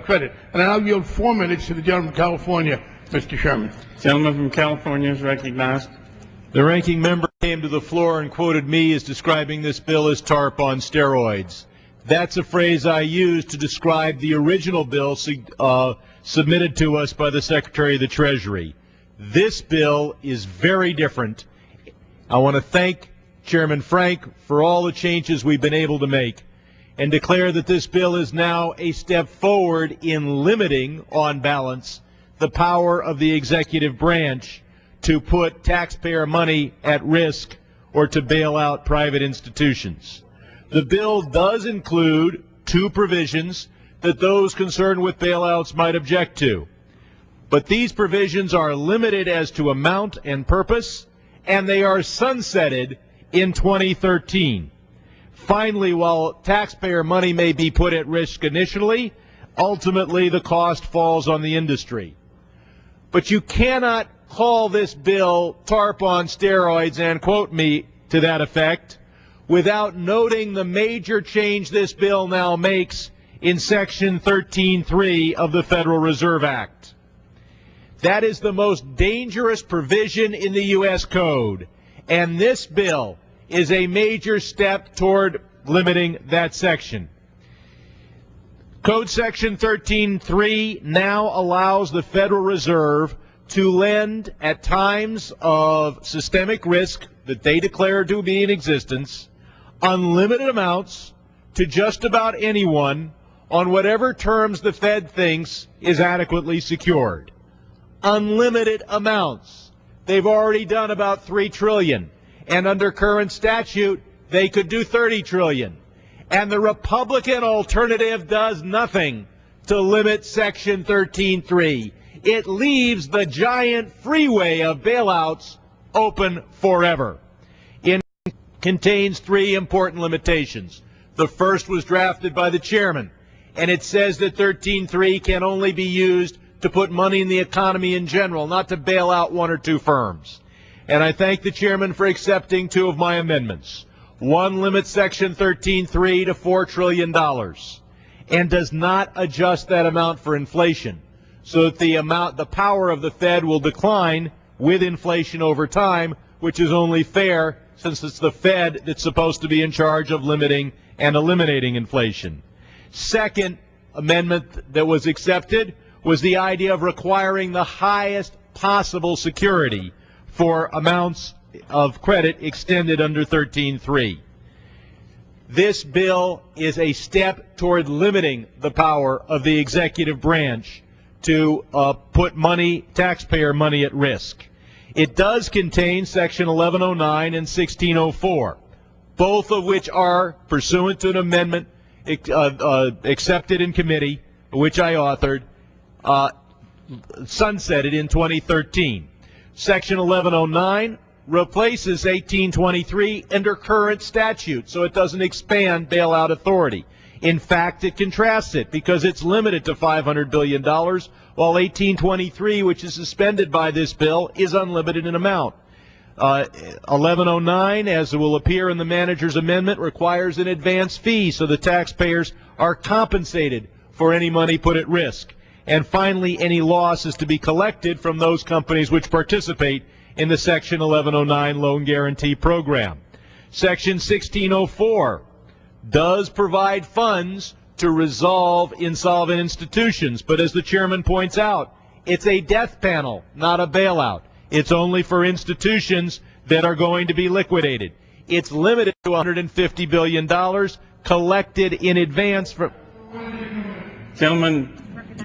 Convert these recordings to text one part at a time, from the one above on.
credit. And I now yield 4 minutes to the gentleman from California, Mr. Sherman. Gentleman from California is recognized. The ranking member came to the floor and quoted me as describing this bill as TARP on steroids. That's a phrase I used to describe the original bill submitted to us by the Secretary of the Treasury. This bill is very different. I want to thank Chairman Frank for all the changes we've been able to make and declare that this bill is now a step forward in limiting, on balance, the power of the executive branch to put taxpayer money at risk or to bail out private institutions. The bill does include 2 provisions that those concerned with bailouts might object to. But these provisions are limited as to amount and purpose, and they are sunsetted in 2013. Finally, while taxpayer money may be put at risk initially, ultimately the cost falls on the industry. But you cannot call this bill TARP on steroids and quote me to that effect without noting the major change this bill now makes in Section 13.3 of the Federal Reserve Act. That is the most dangerous provision in the U.S. Code, and this bill is a major step toward limiting that section. Code Section 13.3 now allows the Federal Reserve to lend at times of systemic risk that they declare to be in existence unlimited amounts to just about anyone on whatever terms the Fed thinks is adequately secured. Unlimited amounts. They've already done about $3 trillion, and under current statute, they could do $30 trillion. And the Republican alternative does nothing to limit Section 13.3. It leaves the giant freeway of bailouts open forever. It contains 3 important limitations. The first was drafted by the chairman, and it says that 13.3 can only be used to put money in the economy in general, not to bail out 1 or 2 firms. And I thank the chairman for accepting 2 of my amendments. One limits Section 13.3 to $4 trillion and does not adjust that amount for inflation, so that the power of the Fed will decline with inflation over time, which is only fair since it's the Fed that's supposed to be in charge of limiting and eliminating inflation. Second amendment that was accepted was the idea of requiring the highest possible security for amounts of credit extended under 13.3. This bill is a step toward limiting the power of the executive branch to put taxpayer money at risk. It does contain Section 1109 and 1604, both of which are, pursuant to an amendment accepted in committee, which I authored, sunsetted in 2013. Section 1109 replaces 1823 under current statute, so it doesn't expand bailout authority. In fact, it contrasts it because it's limited to $500 billion, while 1823, which is suspended by this bill, is unlimited in amount. 1109, as it will appear in the manager's amendment, requires an advance fee so the taxpayers are compensated for any money put at risk. And finally, any loss is to be collected from those companies which participate in the Section 1109 Loan Guarantee Program. Section 1604 does provide funds to resolve insolvent institutions, but as the chairman points out, it's a death panel, not a bailout. It's only for institutions that are going to be liquidated. It's limited to $150 billion collected in advance from... Gentlemen,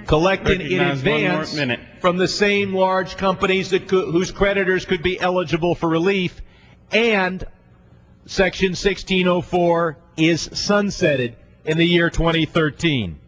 collected in advance from the same large companies whose creditors could be eligible for relief, and Section 1604 is sunsetted in the year 2013.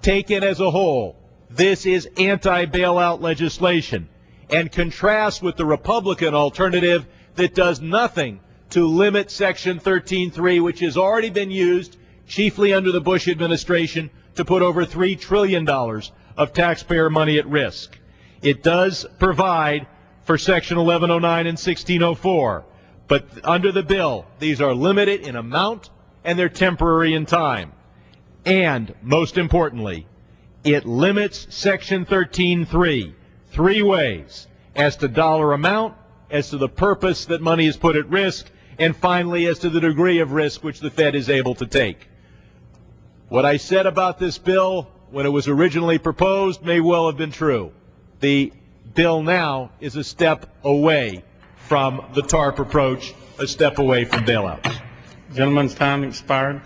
Taken as a whole, this is anti-bailout legislation and contrasts with the Republican alternative that does nothing to limit Section 13.3, which has already been used, chiefly under the Bush administration, to put over $3 trillion of taxpayer money at risk. It does provide for Section 1109 and 1604, but under the bill, these are limited in amount and they're temporary in time. And, most importantly, It limits Section 13(3) three ways: as to dollar amount, as to the purpose that money is put at risk, and finally as to the degree of risk which the Fed is able to take. What I said about this bill when it was originally proposed may well have been true. The bill now is a step away from the TARP approach, a step away from bailouts. Gentleman's time expired.